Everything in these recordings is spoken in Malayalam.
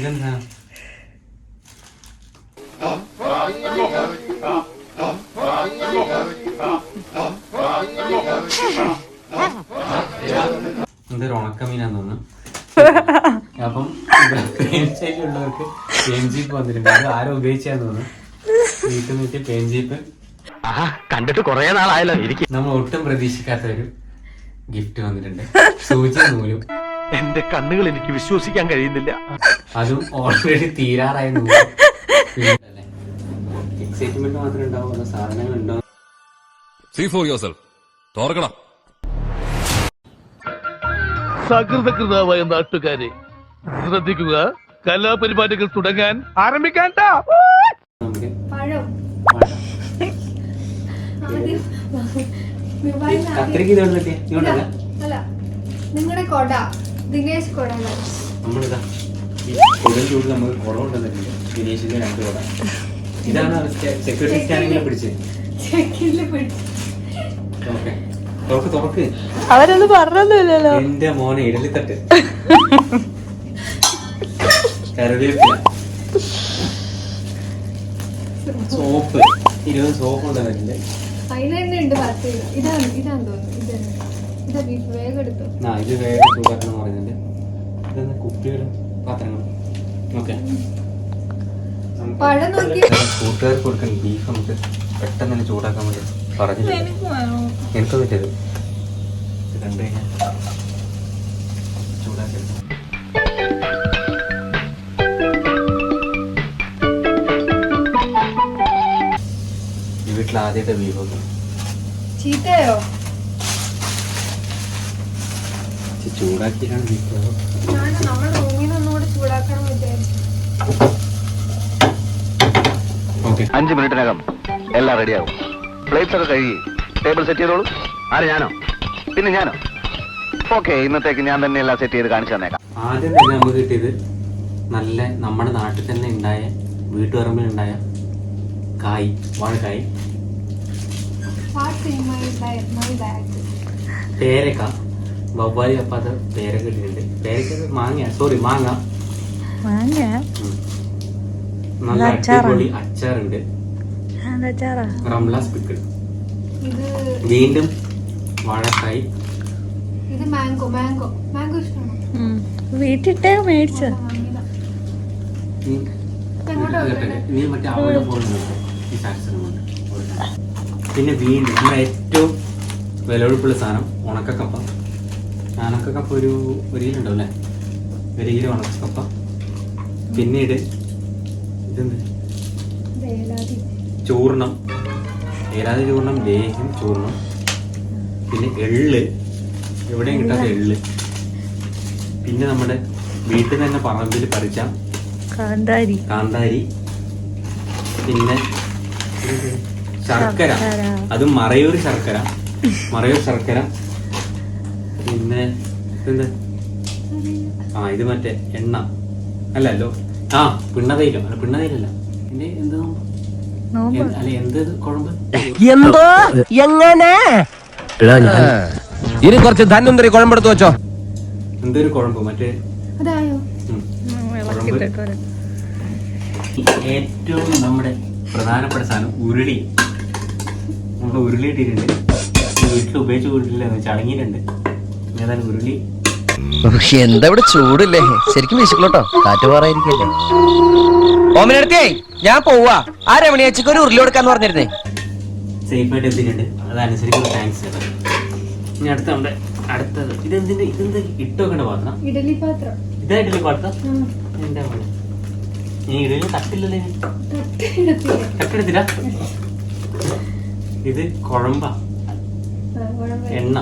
ഇതെന്താ? എന്തൊരു ഉണക്കമീനാന്ന് തോന്നുന്നു. അപ്പം പേൻചേരിയുള്ളവർക്ക് പേൻ ജീപ്പ് വന്നിട്ടുണ്ട്. അത് ആരോ ഉപയോഗിച്ചാന്ന് തോന്നുന്നു. വീട്ടിൽ നിന്ന് പേൻ ജീപ്പ് കണ്ടിട്ട് കൊറേ നാളായല്ലോ. നമ്മൾ ഒട്ടും പ്രതീക്ഷിക്കാത്ത ഒരു ഗിഫ്റ്റ് വന്നിട്ടുണ്ട്. സൂചി നൂലും. എന്റെ കണ്ണുകൾ എനിക്ക് വിശ്വസിക്കാൻ കഴിയുന്നില്ല. അതും ഓൾറെഡി തീരാറായ നൂല്. എക്സൈറ്റ്മെന്റ് മാത്രമേ ഉണ്ടാവുള്ളൂ, സാധനങ്ങൾ ഉണ്ടോ? സകൃതകൃതാവായ നാട്ടുകാരെ ശ്രദ്ധിക്കുക, കലാപരിപാടികൾ തുടങ്ങാൻ ആരംഭിക്കാൻ. കത്രിക നിങ്ങളുടെ കൊട ദിനേശ് കൊട നമ്മളിതാ കൊടും ചൂട് നമുക്ക് കുട കൊണ്ടുവന്നിട്ടുണ്ട്. ദിനേശിന്റെ 2 കുട. ഇതാണ് സെക്യൂരിറ്റി സ്കാനിങ്ങിൽ പിടിച്ചത്. തുറക്ക്. അവരൊന്നും പറഞ്ഞൊന്നുമില്ലല്ലോ. എന്റെ മോനെ ഇഡലിത്തട്ട്, കറിവേപ്പില, സോപ്പ്, 20 സോപ്പ് കൊണ്ടുവന്നിട്ടുണ്ട്. ഇത് വേഗം ചൂടാക്കണം പറയുന്നുണ്ട്. ഇതെന്താ കുപ്പികളും പാത്രങ്ങളും. ഓക്കെ, കൂട്ടുകാർക്ക് കൊടുക്കാൻ ബീഫ് നമുക്ക് പെട്ടെന്ന് തന്നെ ചൂടാക്കാൻ വേണ്ടി പറഞ്ഞില്ല. എനിക്ക് പറ്റത് കണ്ടു കഴിഞ്ഞാൽ ചൂടാക്കി. ഈ വീട്ടിൽ ആദ്യമായിട്ട് ബീഫ് ചീത്തയോ ചൂടാക്കിയാണ് ബീഫ്. നമ്മുടെ റൂമിൽ നിന്നുകൂടെ ചൂടാക്കണം വിചാരിച്ചു. 5 മിനിറ്റിനകം എല്ലാം റെഡിയാകും. പ്ലേറ്റ്സ് ഒക്കെ കഴുകി ടേബിൾ സെറ്റ് ചെയ്തോളൂ. ആര്? ഞാനോ? പിന്നെ ഞാനോ? ഓക്കെ, ഇന്നത്തേക്ക് ഞാൻ തന്നെ എല്ലാം സെറ്റ് ചെയ്ത് കാണിച്ചു തന്നേക്കാം. ആദ്യം തന്നെ നമുക്ക് കിട്ടിയത് നല്ല നമ്മുടെ നാട്ടിൽ തന്നെ ഉണ്ടായ വീട്ടുപറമ്പിൽ ഉണ്ടായ കായ്, വാഴക്കായ്, പേരക്ക, വവ്വാലി അപ്പാത്ത പേരക്ക ഇട്ടിട്ടുണ്ട്. പേരക്ക മാങ്ങ നല്ല അടിപൊളി അച്ചാറുണ്ട്. റംലാസ് പിക്കിൾ, വീണ്ടും വാഴക്കായ്. ഇത് മാംഗോ ഇഷ്ടമാണോ? വീട്ടിട്ടേ മേടിച്ച നീ മറ്റേ അവിടെ പോകുന്നുണ്ട്. പിന്നെ വീണ്ടും നമ്മുടെ ഏറ്റവും വിലപിടിപ്പുള്ള സാധനം ഉണക്കക്കപ്പ. ഉണക്കക്കപ്പ ഒരു കിലോ ഉണ്ടാവും അല്ലേ? 1 കിലോ ഉണക്കക്കപ്പ. പിന്നീട് ഇതെന്ത് ചൂർണം, ഏലാതി ചൂർണം, ലേഹ്യം ചൂർണം. പിന്നെ എള്ള്, എവിടെയും കിട്ടാത്ത എള്ള്. പിന്നെ നമ്മുടെ വീട്ടിൽ തന്നെ പറമ്പിൽ പറിച്ച കാന്താരി. പിന്നെ ശർക്കര, അതും മറയൂർ ശർക്കര. പിന്നെ ഇതെന്ത്? ഇത് മറ്റേ എണ്ണ അല്ലല്ലോ, പിണ്ണതൈലം. അല്ല, പിണ്ണതൈലല്ല, പിന്നെ എന്ത് അല്ല, എന്ത് കുഴമ്പ് എന്തോ എങ്ങനെ ഇനി കുറച്ച് ധന്വന്തരി കുഴമ്പെടുത്ത് വെച്ചോ. എന്തൊരു കുഴമ്പ് മറ്റേ ഏറ്റവും നമ്മുടെ പ്രധാനപ്പെട്ട സാധനം ഉരുളി. നമ്മൾ ഉരുളി ഇട്ടിട്ടുണ്ട്. വീട്ടിൽ ഉപയോഗിച്ച ഉരുളില്ല, ചടങ്ങിയിട്ടുണ്ട്. ഏതായാലും ഉരുളി. എന്താ ഇവിടെ ചൂടില്ലേ? ശരിക്കും വിശക്കലോട്ടോ, കാറ്റ് പാറായിരിക്കല്ലേ. ഓമനടുത്തേ ഞാൻ പോവാ. ആ രമണിയച്ചക്ക് ഒരു ഉരുളി കൊടുക്കാന്ന് പറഞ്ഞിരുന്നേ. സേഫ് ആയിട്ട് എത്തിയിട്ടുണ്ട്. അതനുസരിച്ച് താങ്ക്സ്. ഇനി അടുത്തത് ഇതെന്തിന്റെ ഇട്ട് വെക്കേണ്ട പാത്രം? ഇഡലി പാത്രം. ഇതാ ഇഡലി പാത്രം. എന്റെ മോനെ, ഇനി ഇഡലി തട്ടില്ലല്ലേ? തട്ടെടുത്തില്ല. ഇത് കുഴമ്പ, എണ്ണ,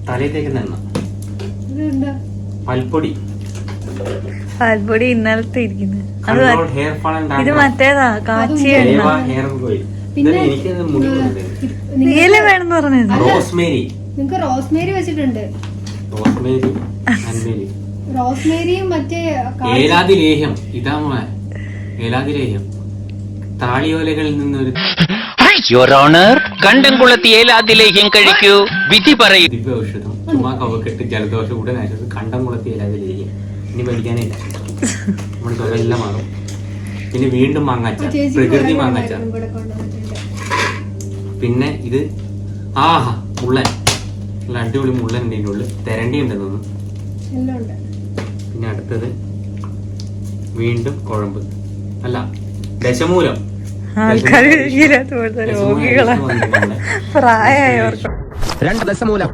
തലയിൽ തേക്കുന്ന എണ്ണ, പൽപ്പൊടി ഇന്നലത്തെ ഇരിക്കുന്നത്. ഹെയർ ഫാൾ ഇത് മറ്റേതാ കാച്ചിയ ഹെയർ ഓയിൽ. എനിക്കത് മുടി നീല വേണമെന്ന് പറഞ്ഞത്. റോസ്മേരി. നിങ്ങക്ക് റോസ്മേരി വെച്ചിട്ടുണ്ട്. റോസ്മേരിയും മറ്റേ ഏലാതി ലേഹ്യം. ഇതാ മോനെ ഏലാതി ലേഹ്യം. താളിയോലകളിൽ നിന്നൊരു കണ്ടംകുളത്തി ഏലാതി ലേഹ്യം കഴിക്കൂ, വിധി പറയൂ. ദിവ്യ ഔഷധം. ചുമ്മാ കവക്കെട്ട്, ജലദോഷം, ഉടനാശം. കണ്ടംകുളത്തി ഏലാതി ലേഹ്യം. ഇനി പേടിക്കാനില്ല, നമ്മുടെ ചുവരെല്ലാം മാറും. പിന്നെ വീണ്ടും മാങ്ങാച്ചാർ, പ്രകൃതി മാങ്ങാച്ചാർ. ഇവിടെ കൊണ്ടുവന്നിട്ടുണ്ട്. പിന്നെ ഇത് ആഹാ മുള്ളൻ, നല്ല അടിപൊളി മുള്ളൻ ഉണ്ട് ഇതിൻ്റെ ഉള്ളിൽ, തെരണ്ടി ഉണ്ടെന്ന് തോന്നുന്നു. എല്ലാം ഉണ്ട്. പിന്നെ അടുത്തത് വീണ്ടും കുഴമ്പ്, അല്ല ദശമൂലം. ആൾക്കാർ രോഗികളാ, പ്രായമായവർക്ക്. 2 ദശമൂലം.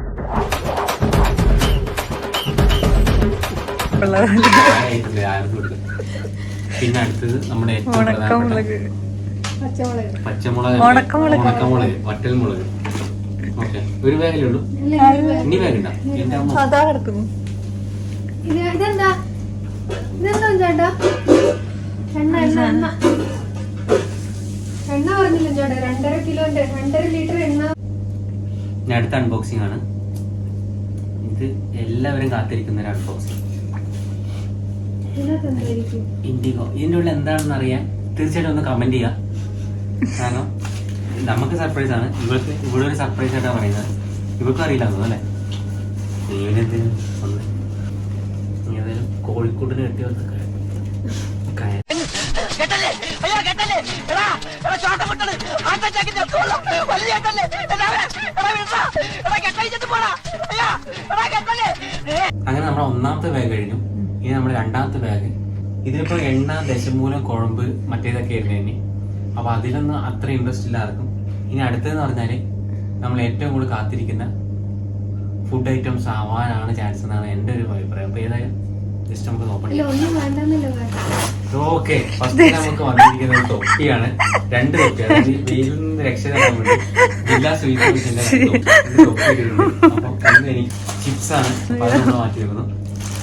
പിന്നെ അടുത്തത് നമ്മുടെ ഏറ്റവും പ്രധാനപ്പെട്ട ഉണക്കമുളക്, പച്ചമുളക്. പച്ചമുളക്, ഉണക്കമുളക്, വറ്റൽമുളക്. ഓക്കെ, ഒരു ബാഗല്ലേ ഉള്ളൂ, ഇനി ബാഗുണ്ടാ? എന്റെ അമ്മ അതാ കിടക്കുന്നു. ഇതെന്താ ചേട്ടാ? എണ്ണ പറഞ്ഞില്ല ചേട്ടാ, 2.5 കിലോന്റെ 2.5 ലിറ്റർ എണ്ണ. ഞാൻ അടുത്ത അൺബോക്സിംഗ് ആണ് ഇത്, എല്ലാവരും കാത്തിരിക്കുന്ന ഒരു അൺബോക്സിംഗ്. ഇതിനകത്ത് എന്തായിരിക്കും? ഇൻഡിഗോ. ഇതിൻ്റെ ഉള്ളിൽ എന്താണെന്ന് അറിയാൻ തീർച്ചയായിട്ടും ഒന്ന് കമന്റ് ചെയ്യാം. കാരണം നമുക്ക് സർപ്രൈസ് ആണ്, ഇവർക്ക് ഇവിടെ ഒരു സർപ്രൈസ് ആയിട്ടാണ് പറയുന്നത്. ഇവർക്കും അറിയില്ല അല്ലേ? ഏതെങ്കിലും ഒന്ന് ഏതായാലും കോഴിക്കോട്ടിന് കെട്ടി വന്ന് അങ്ങനെ നമ്മുടെ ഒന്നാമത്തെ ബാഗ് കഴിഞ്ഞു. ഇനി നമ്മുടെ രണ്ടാമത്തെ ബാഗ്. ഇതിലിപ്പോ എണ്ണ, ദശമൂലം, കുഴമ്പ്, മറ്റേതൊക്കെ ആയിരുന്നു ഇനി. അപ്പൊ അതിലൊന്നും അത്ര ഇൻട്രസ്റ്റ് ഇല്ല ആർക്കും. ഇനി അടുത്തതെന്ന് പറഞ്ഞാല് നമ്മൾ ഏറ്റവും കൂടുതൽ കാത്തിരിക്കുന്ന ഫുഡ് ഐറ്റംസ് ആവാനാണ് ചാൻസ് എന്നാണ് എൻ്റെ ഒരു അഭിപ്രായം. അപ്പൊ ഏതായാലും ജസ്റ്റ് നമുക്ക് നോക്കാം. ഓക്കെ, ഫസ്റ്റ് നമുക്ക് വന്നിരിക്കുന്ന ഒരു തൊപ്പിയാണ്. 2 തൊപ്പി, അതായത് വെയിലിൽ നിന്ന് രക്ഷ തരാൻ വേണ്ടി ജില്ലാ സ്വീറ്റ് തൊപ്പി ഇട്ടിട്ടുണ്ട്. അപ്പൊ ഇന്ന് എനിക്ക് ചിപ്സ് ആണ്, പലതവണ മാറ്റിയിരിക്കുന്നു.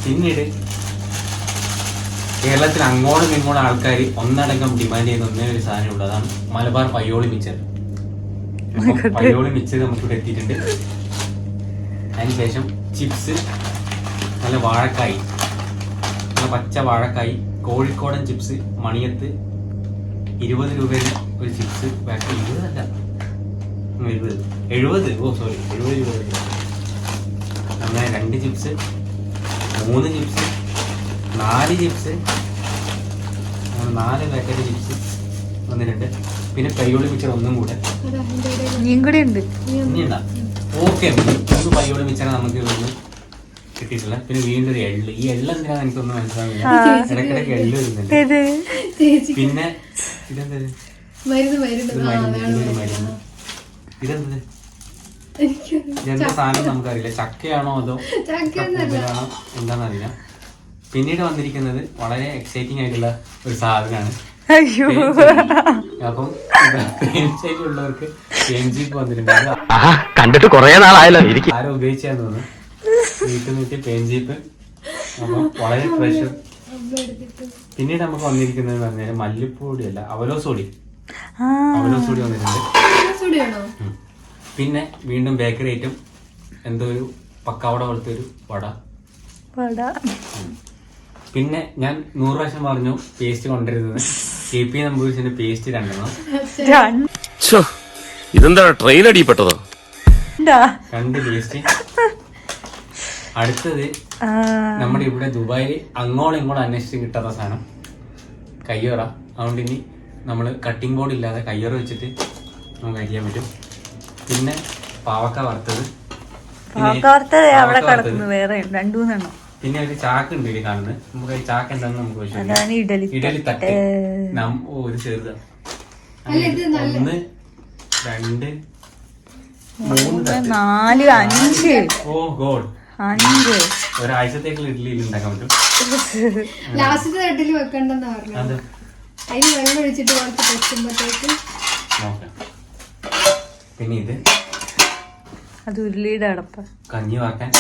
പിന്നീട് കേരളത്തിൽ അങ്ങോട്ടും ഇങ്ങോട്ടും ആൾക്കാർ ഒന്നടങ്കം ഡിമാൻഡ് ചെയ്യുന്ന ഒന്നേ ഒരു സാധനം ഉള്ളൂ, അതാണ് മലബാർ പയ്യോളി മിച്ചർ. പയ്യോളി മിച്ചർ നമുക്കിവിടെ എത്തിയിട്ടുണ്ട്. അതിനുശേഷം ചിപ്സ്, നല്ല വാഴക്കായി, നല്ല പച്ച വാഴക്കായി, കോഴിക്കോടൻ ചിപ്സ്, മണിയത്ത് 20 രൂപയുടെ ഒരു ചിപ്സ് പാക്ക്. 20 അല്ല, 70. ഓ സോറി, 70 രൂപ. അങ്ങനെ 2 chips, 3 chips, 4 chips, 4 packet chips വന്നിട്ടുണ്ട്. പിന്നെ പയ്യോളി മിച്ചർ ഒന്നും കൂടെ ഇനിയും കൂടെ ഉണ്ട്. ഇനിയുണ്ടാ? ഓക്കെ, 3 പയ്യോളി മിച്ചറാണ് നമുക്ക് ഇവിടുന്ന് കിട്ടിയിട്ടുള്ള. പിന്നെ വീണ്ടും ഒരു എള്ള്. ഈ എള്ള് എന്തിനാന്ന് എനിക്കൊന്നും മനസ്സിലാവില്ല, ഇടയ്ക്കിടയ്ക്ക് എള്ള് വരുന്നുണ്ട്. പിന്നെ ഇതെന്തത്? മരുന്ന്. ഇതെന്തത്? ഇതെന്താ സാധനം നമുക്കറിയില്ല. ചക്കയാണോ അതോ ചക്കയാണോ എന്താണെന്നറിയില്ല. പിന്നീട് വന്നിരിക്കുന്നത് വളരെ എക്സൈറ്റിംഗ് ആയിട്ടുള്ള ഒരു സാധനമാണ്. അയ്യോ, അപ്പം ഉള്ളവർക്ക് പെയിൻജീപ്പ് വന്നിട്ടുണ്ട്. കണ്ടിട്ട് കുറെ നാളായല്ലോ. ആരോ ഉപയോഗിച്ചാന്ന് തോന്നുന്നു, വീട്ടിൽ നിന്ന് പെയിൻജീപ്പ്. അപ്പം വളരെ ഫ്രഷ്. പിന്നീട് നമുക്ക് വന്നിരിക്കുന്നത് പറഞ്ഞാൽ മല്ലിപ്പൊടിയല്ല, അവലോസോടി വന്നിട്ടുണ്ട്. പിന്നെ വീണ്ടും ബേക്കറി ഐറ്റം, എന്തോ ഒരു പക്കാവട പോലത്തെ ഒരു വട. പിന്നെ ഞാൻ 100 പ്രാവശ്യം പറഞ്ഞു പേസ്റ്റ് കൊണ്ടുവരുന്നത്. KP നമ്പൂരിന്റെ പേസ്റ്റ് 2 ഇതെന്താ ട്രെയിൻ അടിപ്പെട്ടതോ? 2 പേസ്റ്റ്. അടുത്തത് നമ്മുടെ ഇവിടെ ദുബായിൽ അങ്ങോളം ഇങ്ങോളം അന്വേഷിച്ച് കിട്ടാത്ത സാധനം, കയ്യോറ. അതുകൊണ്ട് ഇനി നമ്മൾ കട്ടിംഗ് ബോർഡ് ഇല്ലാതെ കയ്യോറ വെച്ചിട്ട് നമുക്ക് അരിയാൻ പറ്റും. പിന്നെ പാവക്ക വറുത്തത്, അവിടെ കിടക്കുന്നു വേറെ 2-3 പിന്നെ ഒരു ചാക്ക് ഉണ്ട് ഇതിൽ കാണുന്നത്. നമുക്ക് ചാക്ക് എന്താണെന്ന് നമുക്ക് ഇഡലി തട്ട്. ഒരു ചെറുതാണ്. 1 2 3 4 5. ഓ ഗോഡ്, 5 ഒരാഴ്ചത്തേക്കുള്ള ഇഡ്ഡലി ഉണ്ടാക്കാൻ പറ്റും. ലാസ്റ്റ് തട്ടില് വെക്കണ്ടെന്ന് പറഞ്ഞു. അതിന് വെള്ളം ഒഴിച്ചിട്ട് കുറച്ച് പൊട്ടുമ്പോഴത്തേക്ക് നോക്കാം. പിന്നെ ഇത് അത് ഉരുളിയുടെ അടപ്പ, കഞ്ഞി വാക്കാൻ.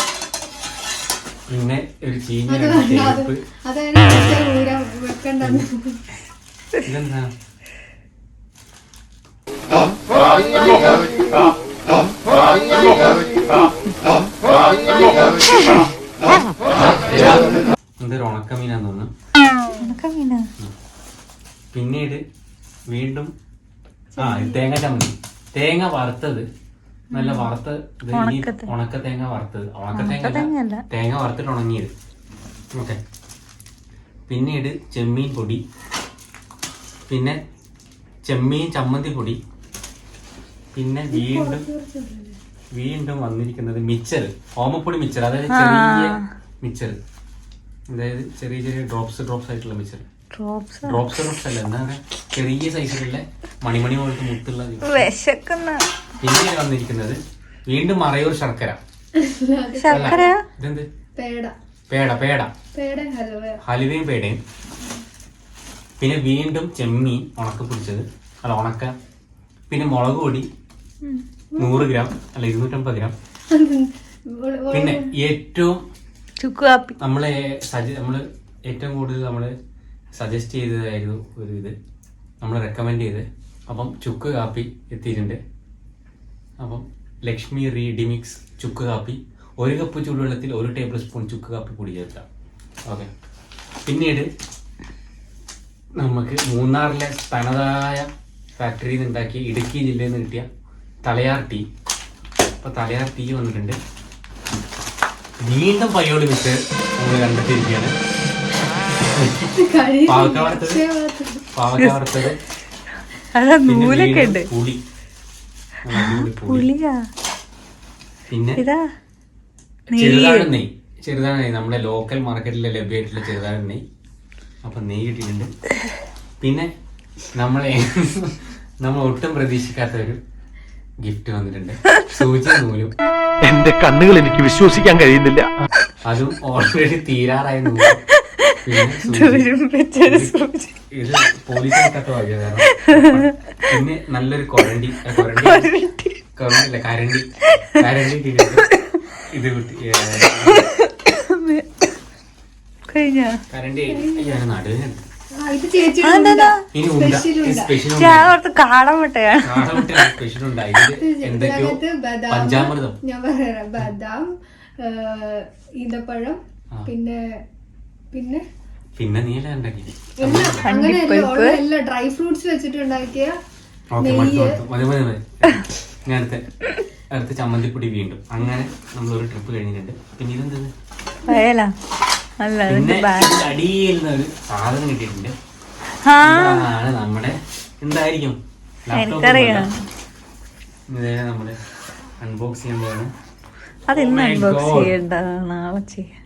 പിന്നെ ഒരു ചീഞ്ഞ വെക്കണ്ടെന്ന്. ഇതെന്താ? എന്തൊരു ഉണക്കമീനാന്ന് തോന്നുന്നു. പിന്നീട് വീണ്ടും തേങ്ങ ചമ്മന്തി, തേങ്ങ വറുത്തത്, നല്ല വറുത്ത ഉണക്ക തേങ്ങ വറുത്തത്. തേങ്ങ വറുത്തിട്ട് ഉണങ്ങിയത്. ഓക്കെ, പിന്നീട് ചെമ്മീൻ പൊടി, പിന്നെ ചെമ്മീൻ ചമ്മന്തി പൊടി, പിന്നെ വീണ്ടും വന്നിരിക്കുന്നത് മിച്ചർ, ഓമപ്പൊടി മിച്ചർ, അതായത് ചെറിയ മിച്ചർ, അതായത് ചെറിയ ചെറിയ ഡ്രോപ്സ് ആയിട്ടുള്ള മിച്ചർ. ഡ്രോപ്സ് അല്ല, എന്താ പറയാ, ചെറിയ സൈസിലുള്ള മണിമണി പോലത്തെ മുത്തുള്ള. പിന്നെ വന്നിരിക്കുന്നത് വീണ്ടും മറയൂർ ശർക്കര. ഇതെന്ത്? പേട ഹലുവയും പേടയും. പിന്നെ വീണ്ടും ചെമ്മീൻ ഉണക്ക പിടിച്ചത്, അല്ല ഉണക്ക. പിന്നെ മുളക് പൊടി 100 ഗ്രാം, അല്ല 250 ഗ്രാം. പിന്നെ ഏറ്റവും നമ്മള് ഏറ്റവും കൂടുതൽ നമ്മള് സജസ്റ്റ് ചെയ്തതായിരുന്നു ഒരു ഇത്, നമ്മൾ റെക്കമെൻഡ് ചെയ്ത്. അപ്പം ചുക്ക് കാപ്പി എത്തിയിട്ടുണ്ട്. അപ്പം ലക്ഷ്മി റീഡിമിക്സ് ചുക്ക് കാപ്പി, 1 കപ്പ് ചൂടുവെള്ളത്തിൽ 1 ടേബിൾ സ്പൂൺ ചുക്ക് കാപ്പി പൊടി ചേർക്കാം. ഓക്കെ. പിന്നീട് നമുക്ക് മൂന്നാറിലെ തനതായ ഫാക്ടറിയിൽ നിന്ന് ഉണ്ടാക്കിയ, ഇടുക്കി ജില്ലയിൽ നിന്ന് കിട്ടിയ തലയാർ ടീ. അപ്പോൾ തലയാർ ടീ വന്നിട്ടുണ്ട്. വീണ്ടും പയ്യോളി വെച്ച് നമ്മൾ കണ്ടെത്തിയിരിക്കുകയാണ്. പാവക്ക വറുത്തത്, നൂലൊക്കെ ഉണ്ട്. പുളി, പിന്നെ ചെറുതാഴ നെയ്യ്, നമ്മുടെ ലോക്കൽ മാർക്കറ്റിൽ ലഭ്യമായിട്ടുള്ള ചെറുതാഴ നെയ്യ്. അപ്പൊ നെയ്യ് കിട്ടിയിട്ടുണ്ട്. പിന്നെ നമ്മൾ ഒട്ടും പ്രതീക്ഷിക്കാത്ത ഒരു ഗിഫ്റ്റ് വന്നിട്ടുണ്ട്, സൂചി നൂലും. എന്റെ കണ്ണുകൾ എനിക്ക് വിശ്വസിക്കാൻ കഴിയുന്നില്ല. അതും ഓൾറെഡി തീരാറായ നൂല്. ഇത് പോലീസിനൊക്കെ വാങ്ങിയത്. പിന്നെ നല്ലൊരു കരണ്ടി ഇത് കരണ്ടി നടുവിനുണ്ട്. ഇനി സ്പെഷ്യൽ ഉണ്ടായി. എന്തൊക്കെയോ പഞ്ചാമൃതം, ഞാൻ പറയാം, ബദാം, ഈന്തപ്പഴം, പിന്നെ നീല ഉണ്ടാക്കി. അങ്ങനെയല്ല, ഡ്രൈ ഫ്രൂട്ട്സ് വെച്ചിട്ടുണ്ടാക്കിയ ഞാൻ അടുത്ത ചമ്മന്തിപ്പൊടി വീണ്ടും. അങ്ങനെ നമ്മളൊരു ട്രിപ്പ് കഴിഞ്ഞിട്ടുണ്ട്. പിന്നെ ഇതെന്തത്, പിന്നെ അടിയിൽ നിന്ന് ഒരു സാധനം കിട്ടിയിട്ടുണ്ട്. ഇതാണ് നമ്മുടെ, എന്തായിരിക്കും, നമ്മുടെ അൺബോക്സ് ചെയ്യുന്നതാണ്.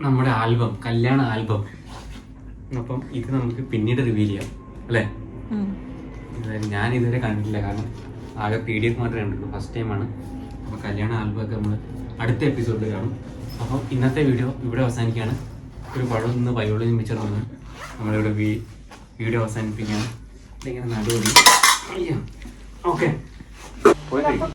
നമ്മുടെ ആൽബം, കല്യാണ ആൽബം. അപ്പം ഇത് നമുക്ക് പിന്നീട് റിവീൽ ചെയ്യാം, അല്ലേ? ഞാൻ ഇതുവരെ കണ്ടിട്ടില്ല, കാരണം ആകെ PDF മാത്രമേ കണ്ടിട്ടുള്ളൂ, ഫസ്റ്റ് ടൈമാണ്. അപ്പോൾ കല്യാണ ആൽബം ഒക്കെ നമ്മൾ അടുത്ത എപ്പിസോഡിൽ കാണും. അപ്പം ഇന്നത്തെ വീഡിയോ ഇവിടെ അവസാനിക്കുകയാണ്. ഒരു പഴം നിന്ന് പയ്യോളി മിച്ചർ വന്ന് നമ്മളിവിടെ വീഡിയോ അവസാനിപ്പിക്കുകയാണ്. ഇങ്ങനെ നടുപടി. ഓക്കെ.